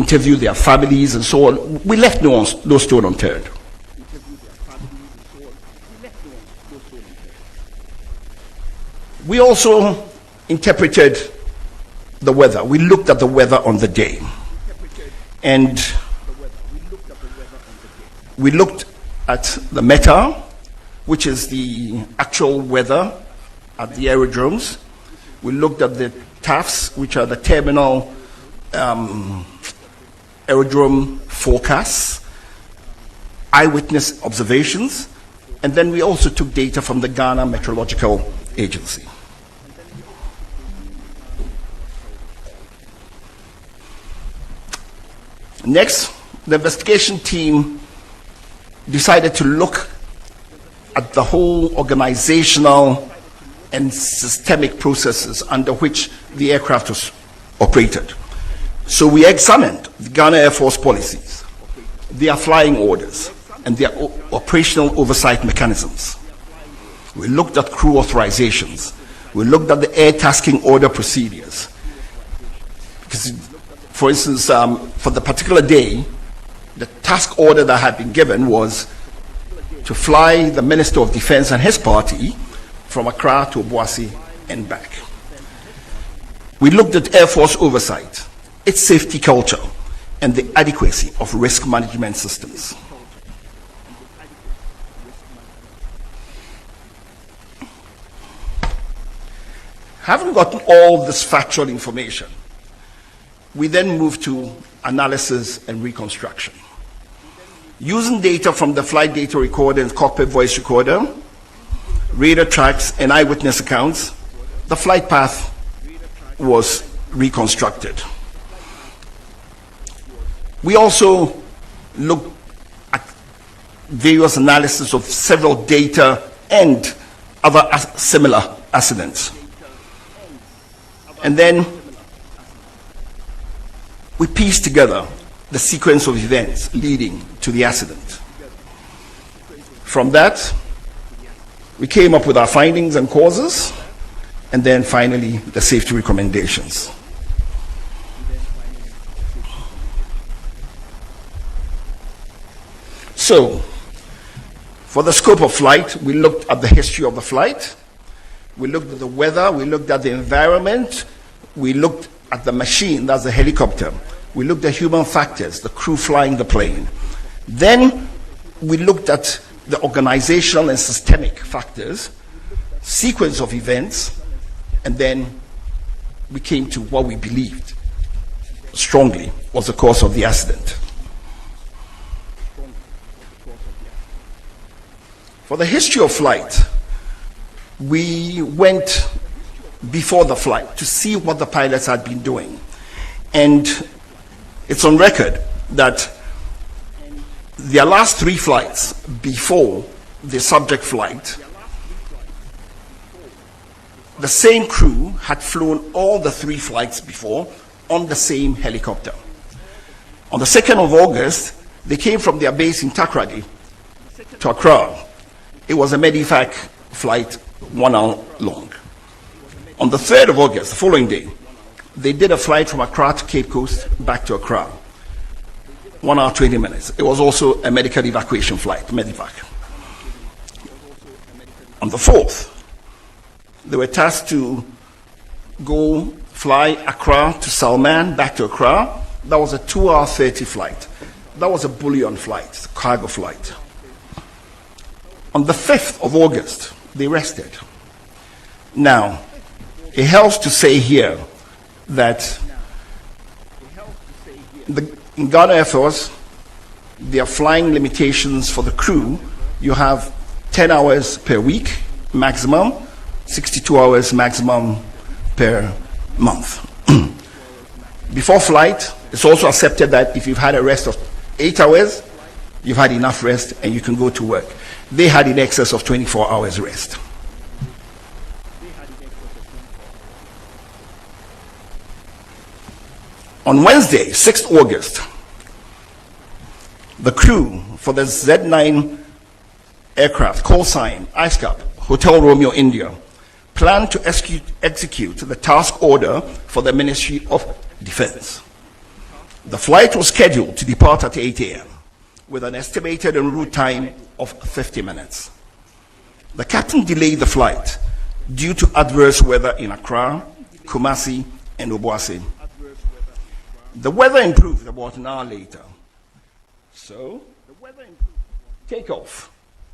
interviewed their families and so on. We left no stone unturned. We also interpreted the weather. We looked at the weather on the day. And we looked at the META, which is the actual weather at the aerodromes. We looked at the TAFs, which are the terminal aerodrome forecasts, eyewitness observations, and then we also took data from the Ghana Meteorological Agency. Next, the investigation team decided to look at the whole organizational and systemic processes under which the aircraft was operated. So we examined the Ghana Air Force policies, their flying orders, and their operational oversight mechanisms. We looked at crew authorizations. We looked at the air tasking order procedures. Because, for instance, for the particular day, the task order that had been given was to fly the Minister of Defense and his party from Accra to Obuasi and back. We looked at Air Force oversight, its safety culture, and the adequacy of risk management systems. Having gotten all this factual information, we then moved to analysis and reconstruction. Using data from the flight data recorder and cockpit voice recorder, radar tracks, and eyewitness accounts, the flight path was reconstructed. We also looked at various analysis of several data and other similar accidents. And then we pieced together the sequence of events leading to the accident. From that, we came up with our findings and causes, and then finally the safety recommendations. So, for the scope of flight, we looked at the history of the flight, we looked at the weather, we looked at the environment, we looked at the machine, that's the helicopter, we looked at human factors, the crew flying the plane. Then we looked at the organizational and systemic factors, sequence of events, and then we came to what we believed strongly was the cause of the accident. For the history of flight, we went before the flight to see what the pilots had been doing. And it's on record that their last 3 flights before the subject flight, the same crew had flown all the 3 flights before on the same helicopter. On the 2nd of August, they came from their base in Takoradi to Accra. It was a Medivac flight 1 hour long. On the 3rd of August, the following day, they did a flight from Accra to Cape Coast back to Accra. 1 hour, 20 minutes. It was also a medical evacuation flight, Medivac. On the 4th, they were tasked to go fly Accra to Salman, back to Accra. That was a 2 hour 30 flight. That was a bullion flight, cargo flight. On the 5th of August, they rested. Now, it helps to say here that in Ghana Air Force, there are flying limitations for the crew. You have 10 hours per week maximum, 62 hours maximum per month. Before flight, it's also accepted that if you've had a rest of 8 hours, you've had enough rest and you can go to work. They had in excess of 24 hours rest. On Wednesday, 6th August, the crew for the Z9 aircraft, call sign, ISCAP, Hotel Romeo, India, planned to execute the task order for the Ministry of Defense. The flight was scheduled to depart at 8 a.m. with an estimated en route time of 50 minutes. The captain delayed the flight due to adverse weather in Accra, Kumasi, and Obuasi. The weather improved about an hour later. So, takeoff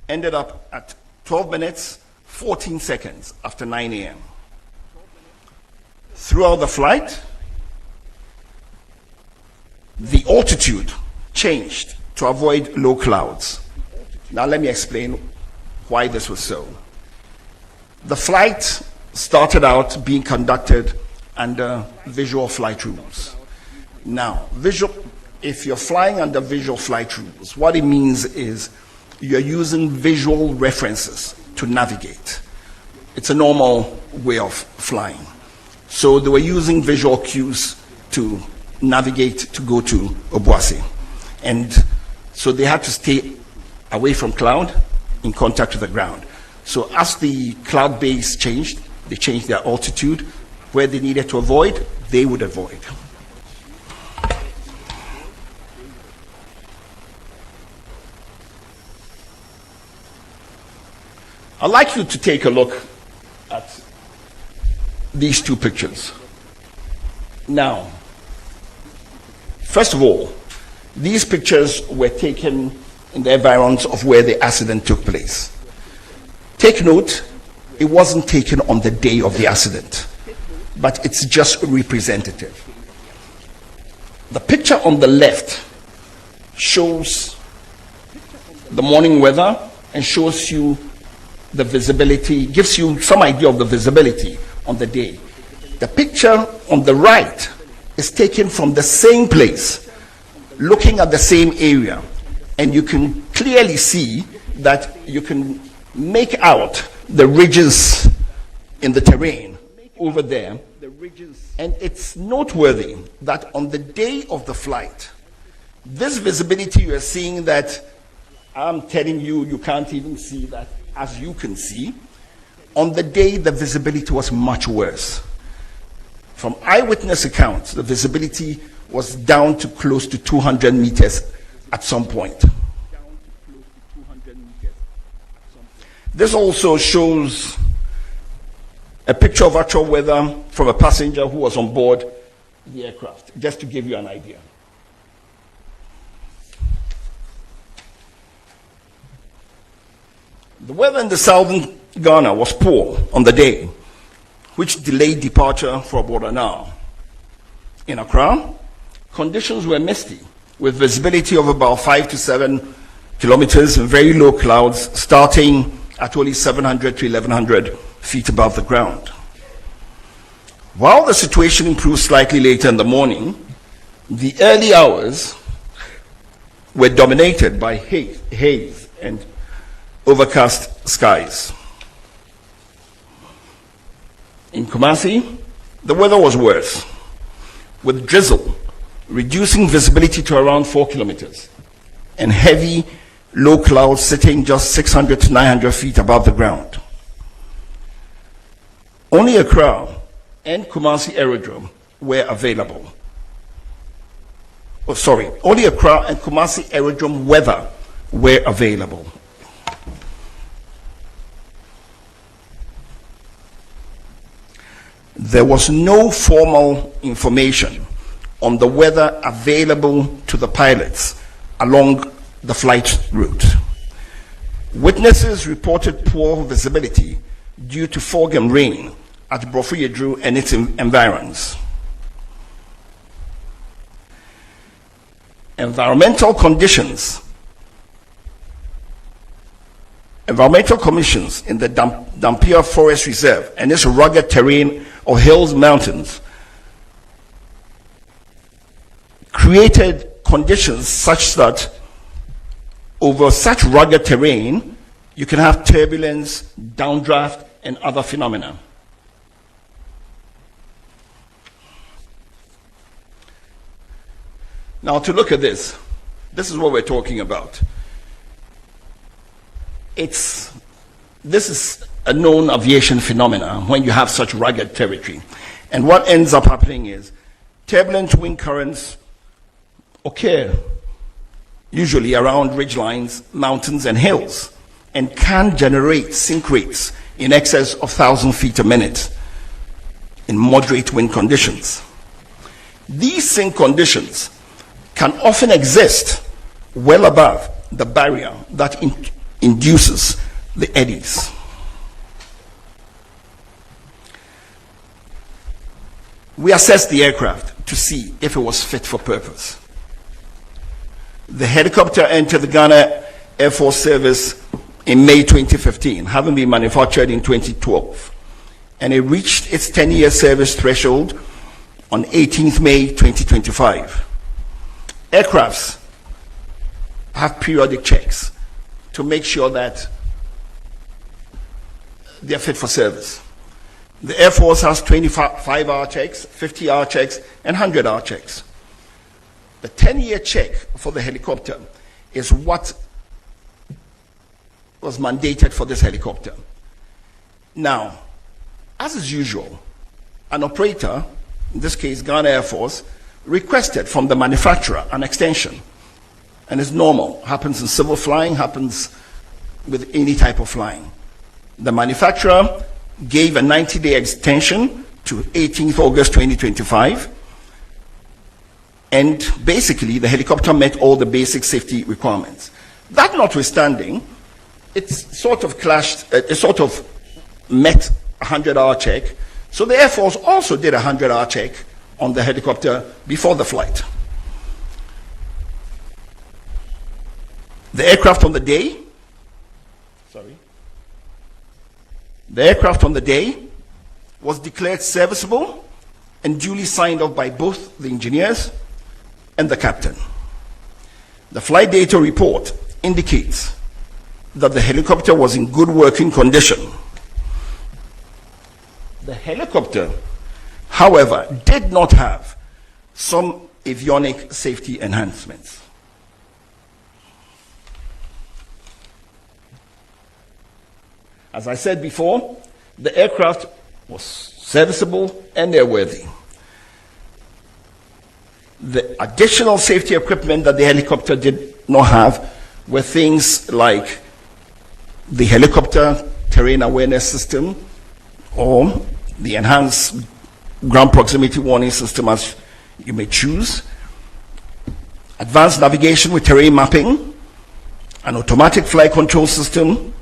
ended up at 12 minutes, 14 seconds after 9 a.m. Throughout the flight, the altitude changed to avoid low clouds. Now let me explain why this was so. The flight started out being conducted under visual flight rules. Now, if you're flying under visual flight rules, what it means is you're using visual references to navigate. It's a normal way of flying. So they were using visual cues to navigate to go to Obuasi. And so they had to stay away from cloud in contact with the ground. So as the cloud base changed, they changed their altitude. Where they needed to avoid, they would avoid. I'd like you to take a look at these two pictures. Now, first of all, these pictures were taken in the environs of where the accident took place. Take note, it wasn't taken on the day of the accident, but it's just representative. The picture on the left shows the morning weather and shows you the visibility, gives you some idea of the visibility on the day. The picture on the right is taken from the same place, looking at the same area, and you can clearly see that you can make out the ridges in the terrain over there. And it's noteworthy that on the day of the flight, this visibility you are seeing that I'm telling you, you can't even see that as you can see. On the day, the visibility was much worse. From eyewitness accounts, the visibility was down to close to 200 meters at some point. This also shows a picture of actual weather from a passenger who was on board the aircraft, just to give you an idea. The weather in the southern Ghana was poor on the day, which delayed departure for about an hour. In Accra, conditions were misty, with visibility of about 5 to 7 kilometers and very low clouds starting at only 700 to 1100 feet above the ground. While the situation improved slightly later in the morning, the early hours were dominated by haze and overcast skies. In Kumasi, the weather was worse, with drizzle reducing visibility to around 4 kilometers and heavy low clouds sitting just 600 to 900 feet above the ground. Only Accra and Kumasi aerodrome were available. Only Accra and Kumasi aerodrome weather were available. There was no formal information on the weather available to the pilots along the flight route. Witnesses reported poor visibility due to fog and rain at Brofuyedru and its environs. Environmental commissions in the Dampier Forest Reserve and its rugged terrain of hills, mountains, created conditions such that over such rugged terrain, you can have turbulence, downdraft, and other phenomena. Now, to look at this is what we're talking about. This is a known aviation phenomena when you have such rugged territory. And what ends up happening is turbulent wind currents occur usually around ridgelines, mountains, and hills, and can generate sink rates in excess of 1,000 feet a minute in moderate wind conditions. These sink conditions can often exist well above the barrier that induces the eddies. We assessed the aircraft to see if it was fit for purpose. The helicopter entered the Ghana Air Force Service in May 2015, having been manufactured in 2012, and it reached its 10-year service threshold on 18th May 2025. Aircrafts have periodic checks to make sure that they're fit for service. The Air Force has 25-hour checks, 50-hour checks, and 100-hour checks. The 10-year check for the helicopter is what was mandated for this helicopter. Now, as is usual, an operator, in this case Ghana Air Force, requested from the manufacturer an extension. And it's normal, happens in civil flying, happens with any type of flying. The manufacturer gave a 90-day extension to 18th August 2025, and basically the helicopter met all the basic safety requirements. That notwithstanding, it sort of met a 100-hour check, so the Air Force also did a 100-hour check on the helicopter before the flight. The aircraft on the day was declared serviceable and duly signed off by both the engineers and the captain. The flight data report indicates that the helicopter was in good working condition. The helicopter, however, did not have some avionic safety enhancements. As I said before, the aircraft was serviceable and airworthy. The additional safety equipment that the helicopter did not have were things like the helicopter terrain awareness system or the enhanced ground proximity warning system, as you may choose, advanced navigation with terrain mapping, an automatic flight control system.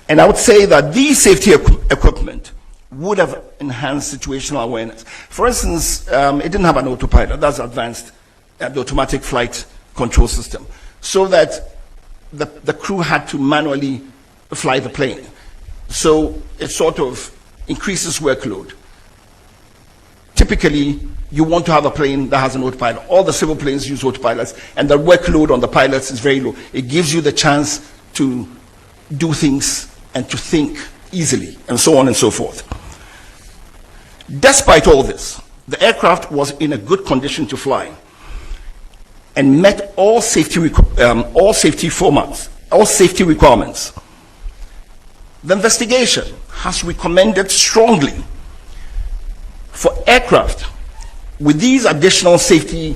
And I would say that these safety equipment would have enhanced situational awareness. For instance, it didn't have an autopilot. That's advanced, the automatic flight control system, so that the crew had to manually fly the plane. So it sort of increases workload. Typically, you want to have a plane that has an autopilot. All the civil planes use autopilots, and the workload on the pilots is very low. It gives you the chance to do things and to think easily, and so on and so forth. Despite all this, the aircraft was in a good condition to fly and met all safety requirements. The investigation has recommended strongly for aircraft with these additional safety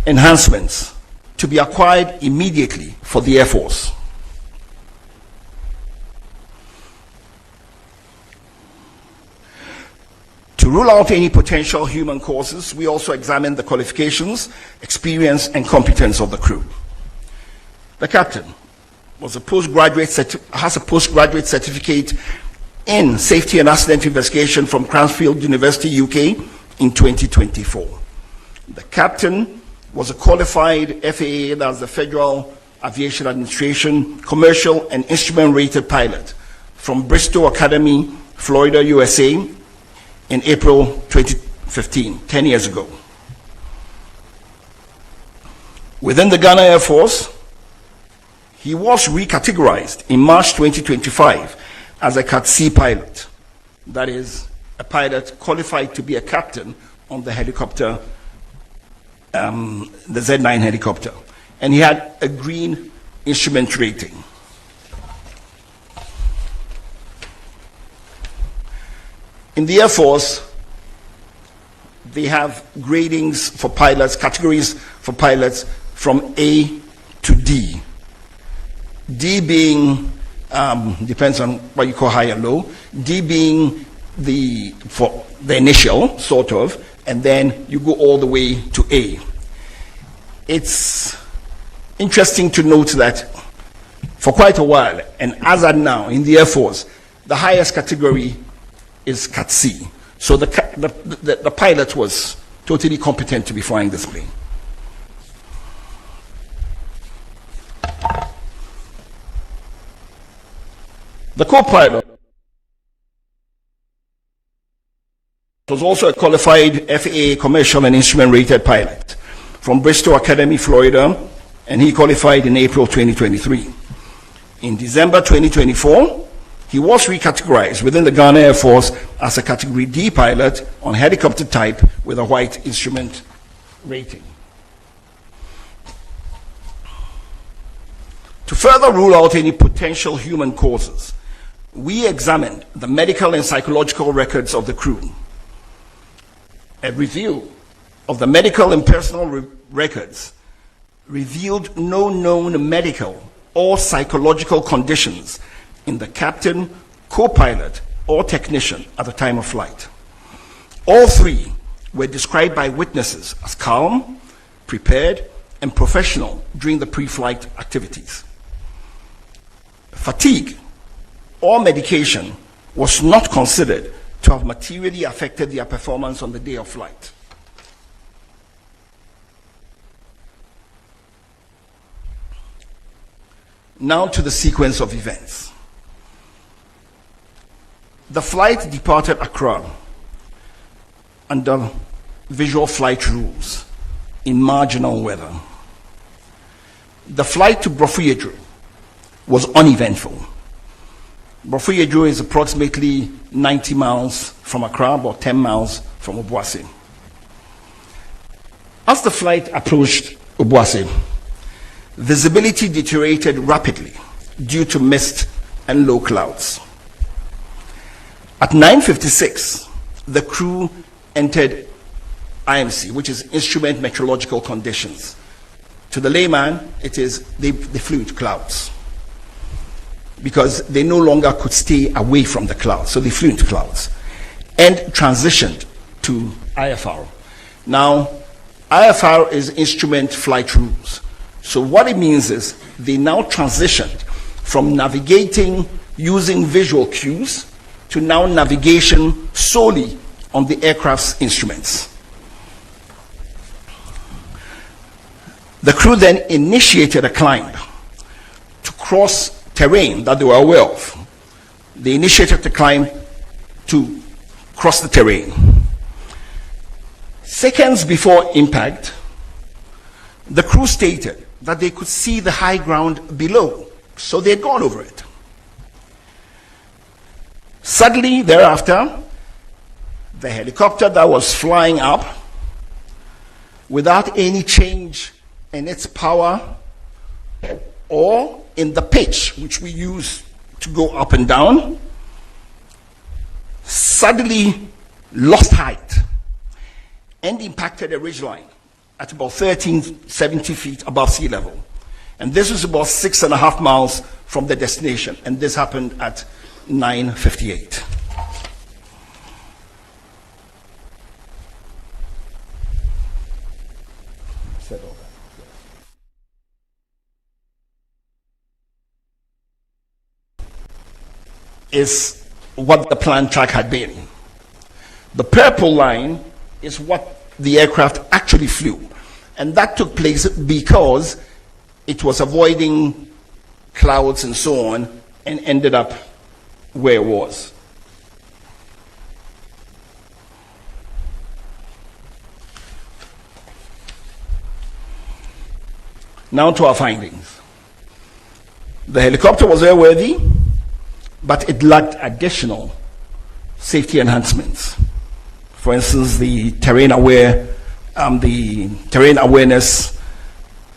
enhancements to be acquired immediately for the Air Force. To rule out any potential human causes, we also examined the qualifications, experience, and competence of the crew. The captain has a postgraduate certificate in safety and accident investigation from Cranfield University, UK, in 2024. The captain was a qualified FAA, that's the Federal Aviation Administration, commercial and instrument-rated pilot from Bristol Academy, Florida, USA, in April 2015, 10 years ago. Within the Ghana Air Force, he was recategorized in March 2025 as a Cat C pilot. That is, a pilot qualified to be a captain on the helicopter, the Z9 helicopter. And he had a green instrument rating. In the Air Force, they have gradings for pilots, categories for pilots from A to D. D being, depends on what you call high and low, D being for the initial, sort of, and then you go all the way to A. It's interesting to note that for quite a while, and as at now in the Air Force, the highest category is Cat C. So the pilot was totally competent to be flying this plane. The co-pilot was also a qualified FAA commercial and instrument rated pilot from Bristol Academy, Florida, and he qualified in April 2023. In December 2024, he was recategorized within the Ghana Air Force as a Category D pilot on helicopter type with a white instrument rating. To further rule out any potential human causes, we examined the medical and psychological records of the crew. A review of the medical and personal records revealed no known medical or psychological conditions in the captain, co-pilot, or technician at the time of flight. All three were described by witnesses as calm, prepared, and professional during the pre-flight activities. Fatigue or medication was not considered to have materially affected their performance on the day of flight. Now to the sequence of events. The flight departed Accra under visual flight rules in marginal weather. The flight to Brofuyedro was uneventful. Brofuyedro is approximately 90 miles from Accra, about 10 miles from Obuasi. As the flight approached Obuasi, visibility deteriorated rapidly due to mist and low clouds. At 9:56, the crew entered IMC, which is Instrument Meteorological Conditions. To the layman, it is they flew into clouds because they no longer could stay away from the clouds, so they flew into clouds and transitioned to IFR. Now, IFR is Instrument Flight Rules. So what it means is they now transitioned from navigating using visual cues to now navigation solely on the aircraft's instruments. The crew then initiated a climb to cross terrain that they were aware of. They initiated the climb to cross the terrain. Seconds before impact, the crew stated that they could see the high ground below, so they had gone over it. Suddenly thereafter, the helicopter that was flying up without any change in its power or in the pitch which we use to go up and down, suddenly lost height and impacted a ridgeline at about 1370 feet above sea level. And this was about 6.5 miles from the destination, and this happened at 9:58. Is what the planned track had been. The purple line is what the aircraft actually flew, and that took place because it was avoiding clouds and so on and ended up where it was. Now to our findings. The helicopter was airworthy, but it lacked additional safety enhancements. For instance, the terrain awareness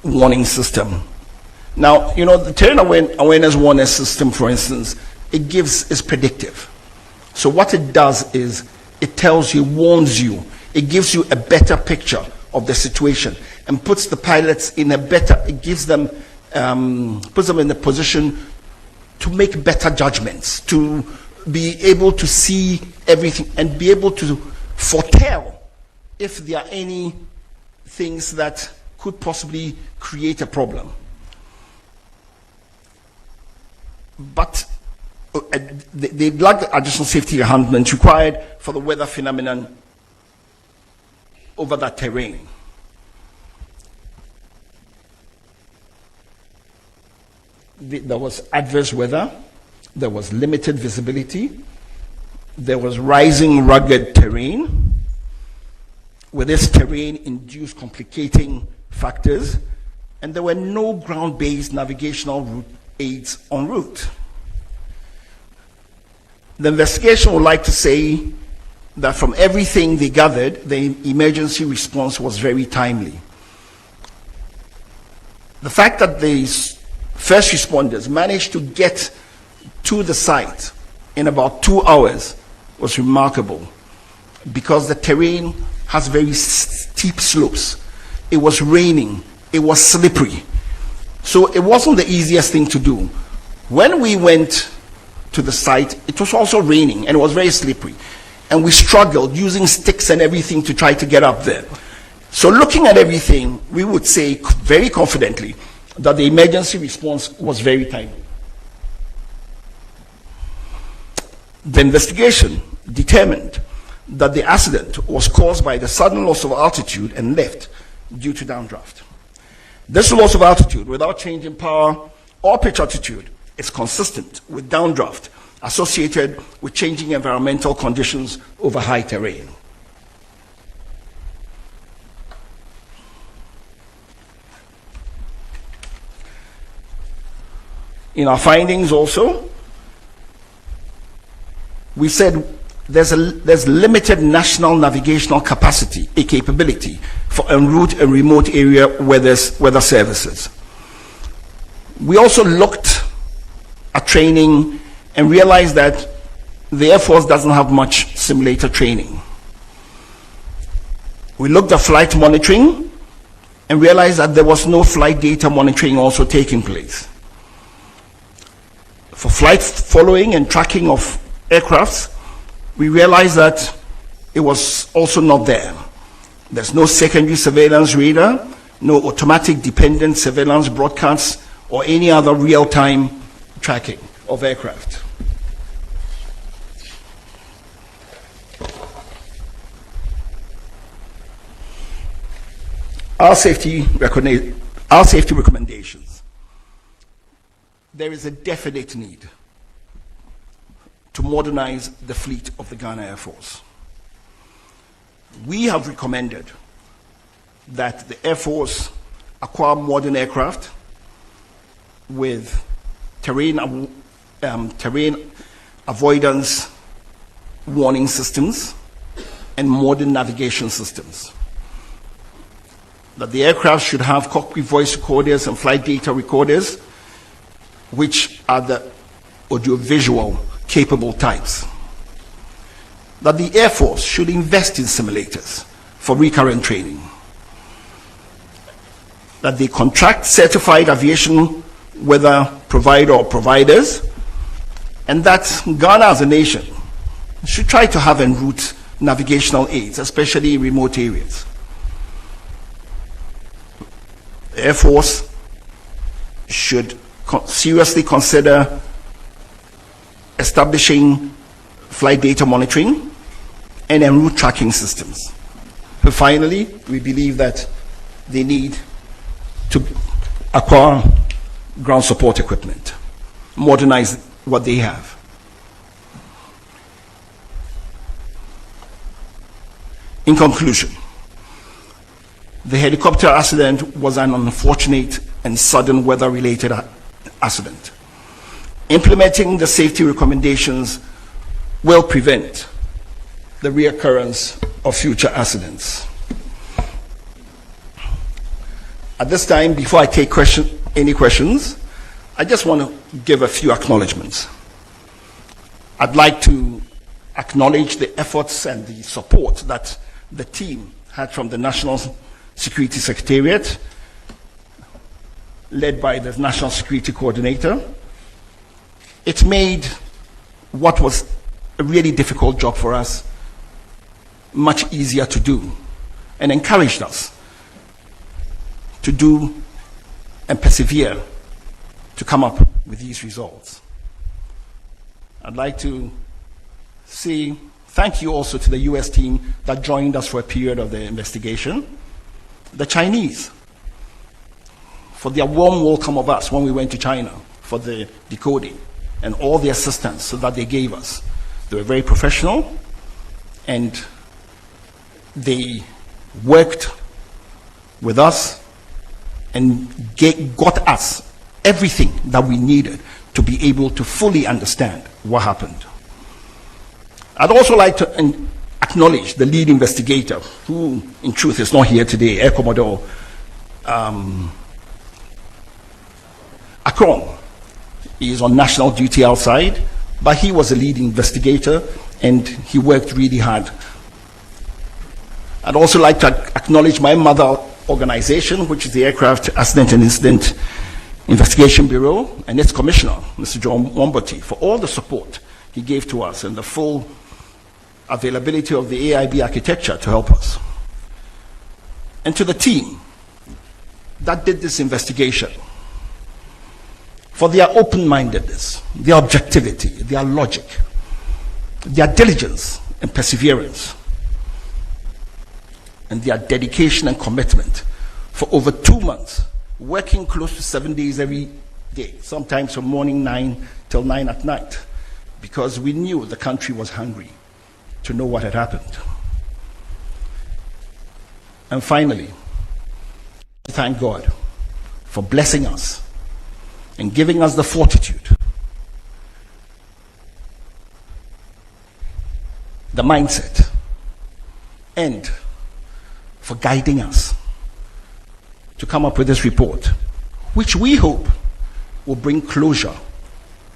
warning system. Now, you know, the terrain awareness warning system, for instance, is predictive. So what it does is it tells you, warns you it gives you a better picture of the situation and puts the pilots in a better, it gives them, puts them in a position to make better judgments, to be able to see everything and be able to foretell if there are any things that could possibly create a problem. But they lacked the additional safety enhancements required for the weather phenomenon over that terrain. There was adverse weather, there was limited visibility, there was rising rugged terrain, with this terrain induced complicating factors, and there were no ground-based navigational route aids en route. The investigation would like to say that from everything they gathered, the emergency response was very timely. The fact that the first responders managed to get to the site in about 2 hours was remarkable, because the terrain has very steep slopes. It was raining, it was slippery. So it wasn't the easiest thing to do. When we went to the site, it was also raining and it was very slippery. And we struggled using sticks and everything to try to get up there. So looking at everything, we would say very confidently that the emergency response was very timely. The investigation determined that the accident was caused by the sudden loss of altitude and lift due to downdraft. This loss of altitude without change in power or pitch altitude is consistent with downdraft associated with changing environmental conditions over high terrain. In our findings also, we said there's limited national navigational capacity, a capability for en route and remote area weather services. We also looked at training and realized that the Air Force doesn't have much simulator training. We looked at flight monitoring and realized that there was no flight data monitoring also taking place. For flight following and tracking of aircrafts, we realized that it was also not there. There's no secondary surveillance radar, no automatic dependent surveillance broadcasts, or any other real-time tracking of aircraft. Our safety recommendations. There is a definite need to modernize the fleet of the Ghana Air Force. We have recommended that the Air Force acquire modern aircraft with terrain avoidance warning systems and modern navigation systems. That the aircraft should have cockpit voice recorders and flight data recorders, which are the audiovisual capable types. That the Air Force should invest in simulators for recurrent training. That they contract certified aviation weather provider or providers, and that Ghana as a nation should try to have en route navigational aids, especially in remote areas. The Air Force should seriously consider establishing flight data monitoring and en route tracking systems. But finally, we believe that they need to acquire ground support equipment, modernize what they have. In conclusion, the helicopter accident was an unfortunate and sudden weather-related accident. Implementing the safety recommendations will prevent the reoccurrence of future accidents. At this time, before I take any questions, I just want to give a few acknowledgements. I'd like to acknowledge the efforts and the support that the team had from the National Security Secretariat, led by the National Security Coordinator. It made what was a really difficult job for us much easier to do, and encouraged us to do and persevere to come up with these results. I'd like to say thank you also to the US team that joined us for a period of the investigation, the Chinese, for their warm welcome of us when we went to China for the decoding, and all the assistance that they gave us. They were very professional, and they worked with us and got us everything that we needed to be able to fully understand what happened. I'd also like to acknowledge the lead investigator, who in truth is not here today, Air Commodore Akron. He is on national duty outside, but he was a lead investigator and he worked really hard. I'd also like to acknowledge my mother organization, which is the Aircraft Accident and Incident Investigation Bureau, and its commissioner, Mr. John Womboti, for all the support he gave to us and the full availability of the AIB architecture to help us. And to the team that did this investigation, for their open-mindedness, their objectivity, their logic, their diligence and perseverance, and their dedication and commitment for over 2 months, working close to 7 days every day, sometimes from morning 9 till 9 at night, because we knew the country was hungry to know what had happened. And finally, thank God for blessing us and giving us the fortitude, the mindset, and for guiding us to come up with this report, which we hope will bring closure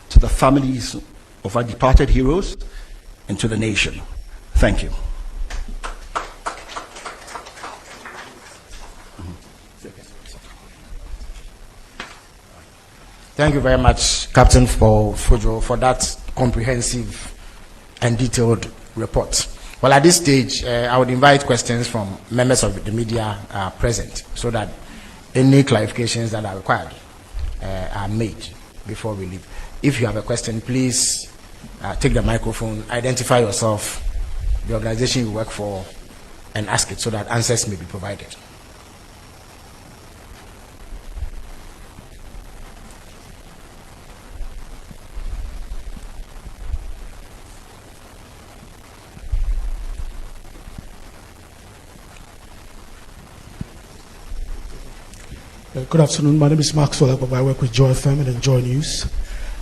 to the families of our departed heroes and to the nation. Thank you. Thank you very much, Captain Fujo, for that comprehensive and detailed report. Well, at this stage, I would invite questions from members of the media present, so that any clarifications that are required are made before we leave. If you have a question, please take the microphone, identify yourself, the organization you work for, and ask it so that answers may be provided. Good afternoon. My name is Mark Solak. I work with Joy FM and Joy News.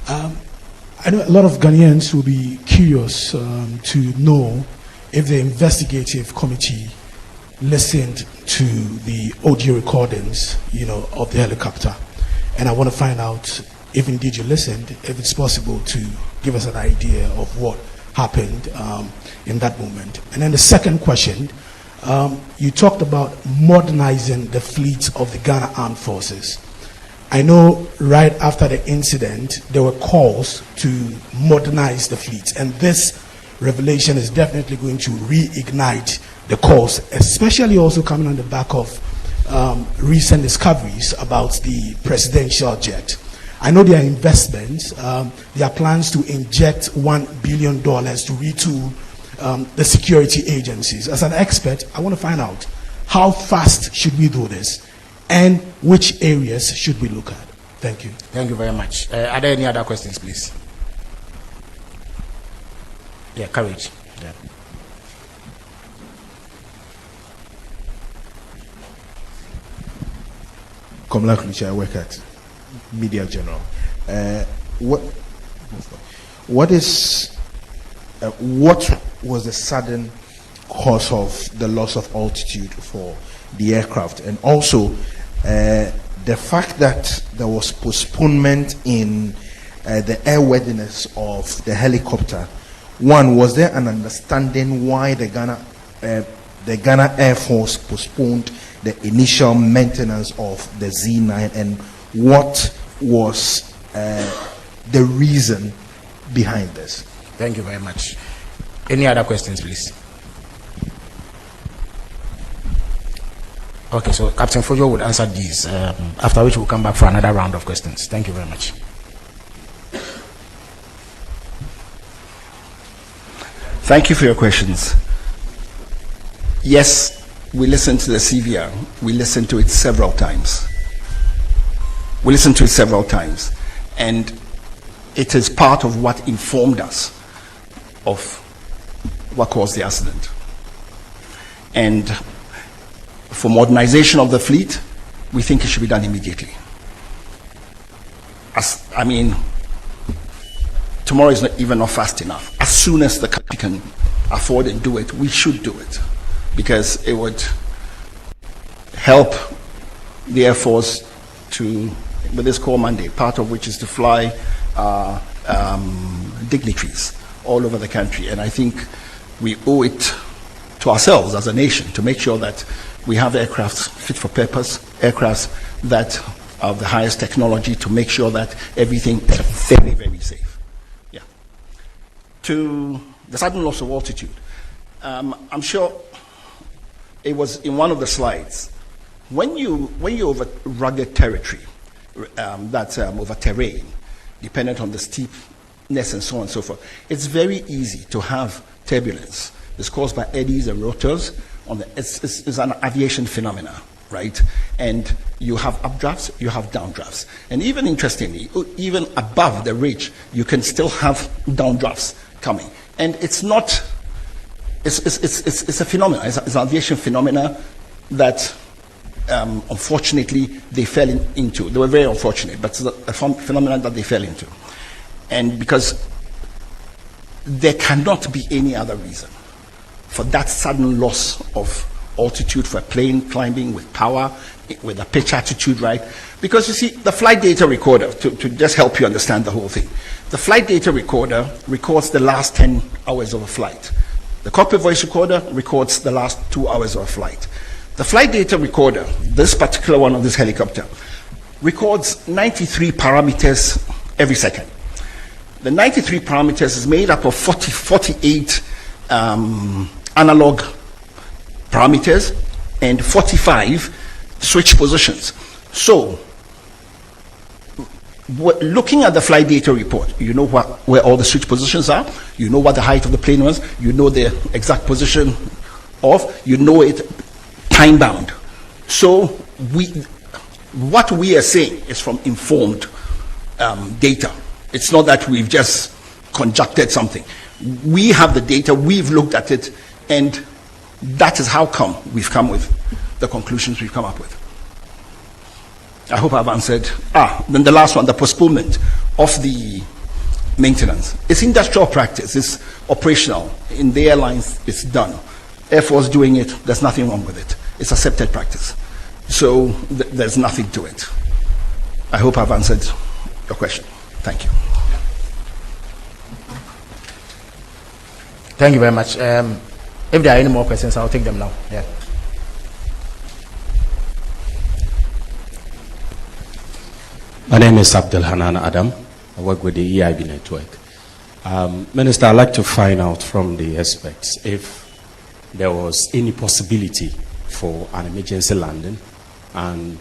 I know a lot of Ghanaians will be curious to know if the investigative committee listened to the audio recordings, of the helicopter. And I want to find out if indeed you listened, if it's possible to give us an idea of what happened in that moment. And then the second question, you talked about modernizing the fleet of the Ghana Armed Forces. I know right after the incident, there were calls to modernize the fleet, and this revelation is definitely going to reignite the calls, especially also coming on the back of recent discoveries about the presidential jet. I know there are investments, there are plans to inject $1 billion to retool the security agencies. As an expert, I want to find out how fast should we do this and which areas should we look at. Thank you. Thank you very much. Are there any other questions, please? Yeah, courage. Yeah. Komla Kulicha, I work at Media General. What was the sudden cause of the loss of altitude for the aircraft, and also the fact that there was postponement in the airworthiness of the helicopter? One, was there an understanding why the Ghana the Ghana Air Force postponed the initial maintenance of the Z9, and what was the reason behind this? Thank you very much. Any other questions, please? Okay, so Captain Fojo would answer these, after which we'll come back for another round of questions. Thank you very much. Thank you for your questions. Yes, we listened to the CVR. We listened to it several times. And it is part of what informed us of what caused the accident. And for modernization of the fleet, we think it should be done immediately. Tomorrow is not fast enough. As soon as the country can afford and do it, we should do it, because it would help the Air Force with this core mandate, part of which is to fly dignitaries all over the country. And I think we owe it to ourselves as a nation to make sure that we have aircraft fit for purpose, aircraft that are the highest technology, to make sure that everything is very, very safe. Yeah. To the sudden loss of altitude, I'm sure it was in one of the slides. When you're over rugged territory, that's over terrain, dependent on the steepness and so on and so forth, it's very easy to have turbulence. It's caused by eddies and rotors. It's an aviation phenomena, right? And you have updrafts, you have downdrafts. And even interestingly, even above the ridge, you can still have downdrafts coming. And it's a phenomena, it's an aviation phenomena that unfortunately they fell into. They were very unfortunate, but it's a phenomenon that they fell into. And because there cannot be any other reason for that sudden loss of altitude for a plane climbing with power, with a pitch attitude, right? Because you see, the flight data recorder, to just help you understand the whole thing, the flight data recorder records the last 10 hours of a flight. The cockpit voice recorder records the last 2 hours of a flight. The flight data recorder, this particular one of this helicopter, records 93 parameters every second. The 93 parameters is made up of 48 analog parameters and 45 switch positions. So, looking at the flight data report, you know where all the switch positions are, you know what the height of the plane was, you know the exact position you know it time bound. So, what we are saying is from informed data. It's not that we've just conjectured something. We have the data, we've looked at it, and that is how come we've come with the conclusions we've come up with. I hope I've answered. Then the last one, the postponement of the maintenance. It's industrial practice, it's operational. In the airlines, it's done. Air Force doing it, there's nothing wrong with it. It's accepted practice. So there's nothing to it. I hope I've answered your question. Thank you. Thank you very much. If there are any more questions, I'll take them now. Yeah. My name is Abdul Hanan Adam. I work with the EIB network. Minister, I'd like to find out from the experts if there was any possibility for an emergency landing, and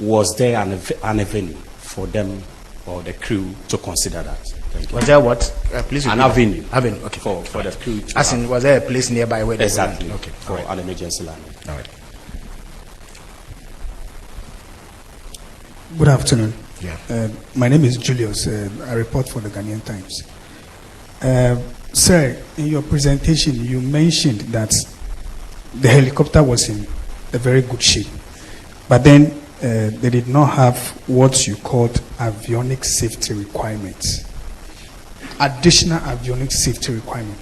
was there an avenue for them or the crew to consider that? Thank you. Was there what? Please an avenue. Avenue, okay. For the crew to as in, was there a place nearby where they exactly were? Okay. For an emergency landing. All right. Good afternoon. Yeah. My name is Julius. I report for the Ghanaian Times. Sir, in your presentation, you mentioned that the helicopter was in a very good shape, but then they did not have what you called avionics safety requirements, additional avionics safety requirement.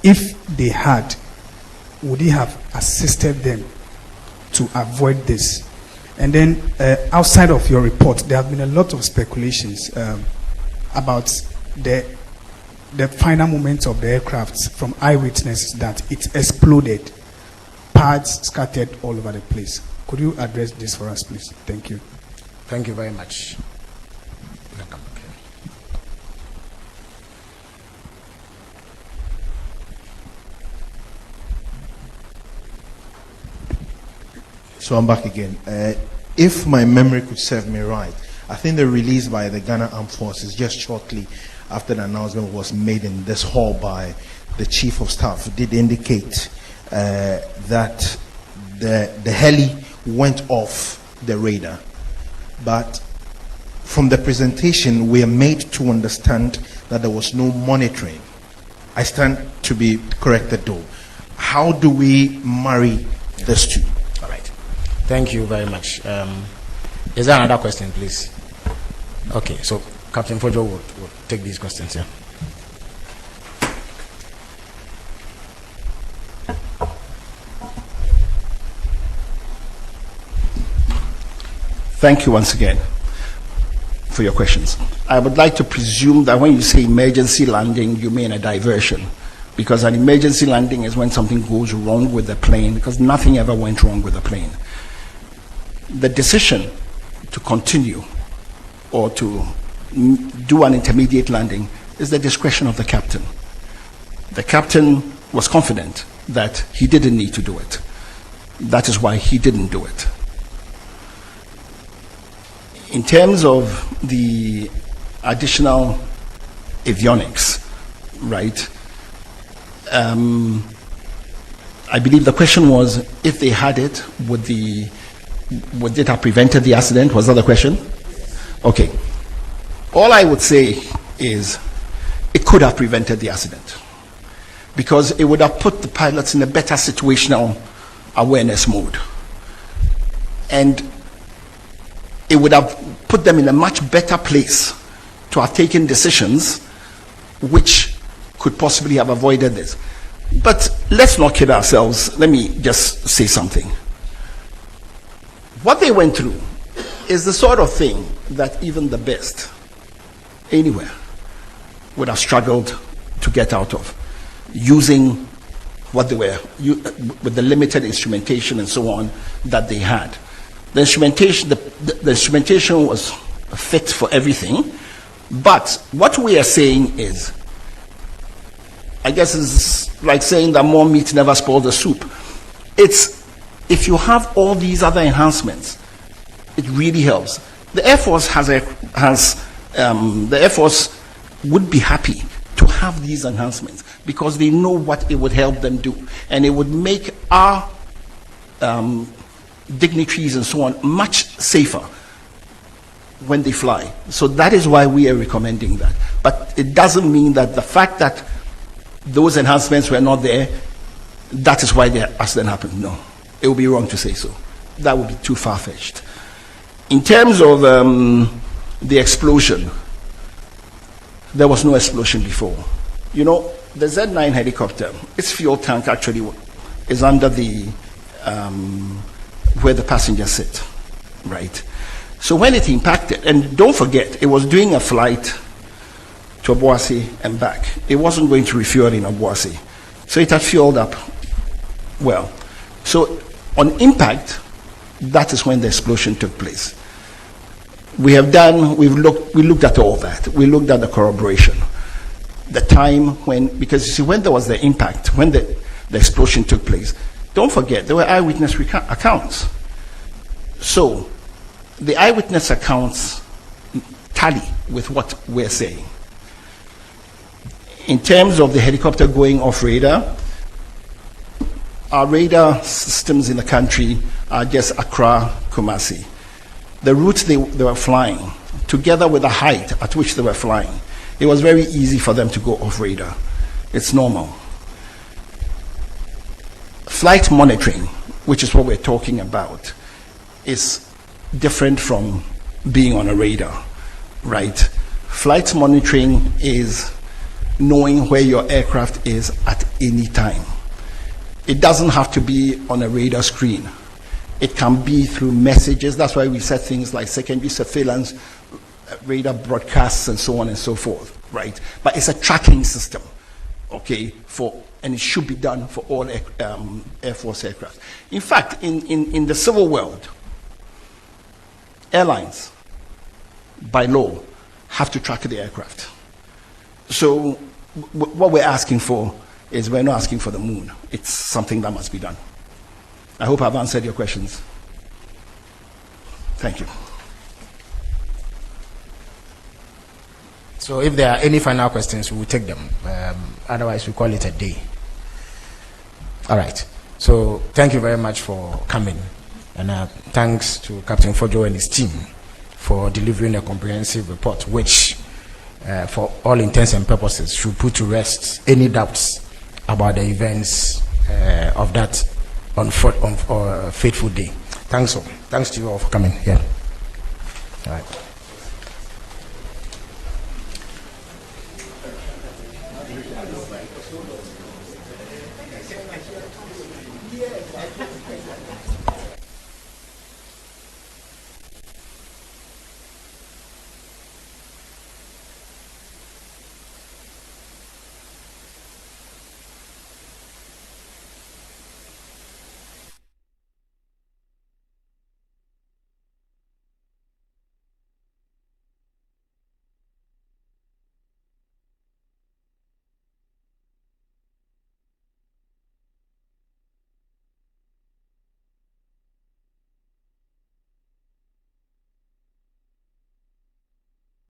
If they had, would it have assisted them to avoid this? And then outside of your report, there have been a lot of speculations about the final moments of the aircraft from eyewitnesses that it exploded parts scattered all over the place. Could you address this for us, please? Thank you. Thank you very much. So I'm back again. If my memory could serve me right, I think the release by the Ghana Armed Forces just shortly after the announcement was made in this hall by the Chief of Staff did indicate that the heli went off the radar. But from the presentation, we are made to understand that there was no monitoring. I stand to be corrected though. How do we marry these two? All right. Thank you very much. Is there another question, please? Okay, so Captain Fojo will take these questions here. Thank you once again for your questions. I would like to presume that when you say emergency landing, you mean a diversion, because an emergency landing is when something goes wrong with the plane, because nothing ever went wrong with the plane. The decision to continue or to do an intermediate landing is the discretion of the captain. The captain was confident that he didn't need to do it. That is why he didn't do it. In terms of the additional avionics, right? I believe the question was if they had it, would it have prevented the accident? Was that the question? Okay. All I would say is it could have prevented the accident because it would have put the pilots in a better situational awareness mode. And it would have put them in a much better place to have taken decisions which could possibly have avoided this. But let's not kid ourselves. Let me just say something. What they went through is the sort of thing that even the best anywhere would have struggled to get out of, using what they were, with the limited instrumentation and so on that they had. The instrumentation, the instrumentation was fit for everything, but what we are saying is, I guess it's like saying that more meat never spoils the soup. It's, if you have all these other enhancements, it really helps. The Air Force the Air Force would be happy to have these enhancements because they know what it would help them do, and it would make our dignitaries and so on much safer when they fly. So that is why we are recommending that. But it doesn't mean that the fact that those enhancements were not there, that is why the accident happened. No, it would be wrong to say so. That would be too far-fetched. In terms of the explosion, there was no explosion before. You know, the Z9 helicopter, its fuel tank actually is under the where the passengers sit, right? So when it impacted, and don't forget, it was doing a flight to Obuasi and back. It wasn't going to refuel in Obuasi. So it had fueled up well. So on impact, that is when the explosion took place. We looked at all that. We looked at the corroboration. The time when, because you see, when there was the impact, when the explosion took place, don't forget, there were eyewitness accounts. So the eyewitness accounts tally with what we're saying. In terms of the helicopter going off radar, our radar systems in the country are just Accra, Kumasi. The routes they were flying, together with the height at which they were flying, it was very easy for them to go off radar. It's normal. Flight monitoring, which is what we're talking about, is different from being on a radar, right? Flight monitoring is knowing where your aircraft is at any time. It doesn't have to be on a radar screen. It can be through messages. That's why we said things like secondary surveillance, radar broadcasts, and so on and so forth, right? But it's a tracking system, okay, for and it should be done for all Air Force aircraft. In fact, in the civil world, airlines, by law, have to track the aircraft. So what we're asking for is, we're not asking for the moon. It's something that must be done. I hope I've answered your questions. Thank you. So if there are any final questions, we will take them. Otherwise, we call it a day. All right. So thank you very much for coming. And thanks to Captain Fojo and his team for delivering a comprehensive report, which, for all intents and purposes, should put to rest any doubts about the events of that fateful day. Thanks to you all for coming here. All right.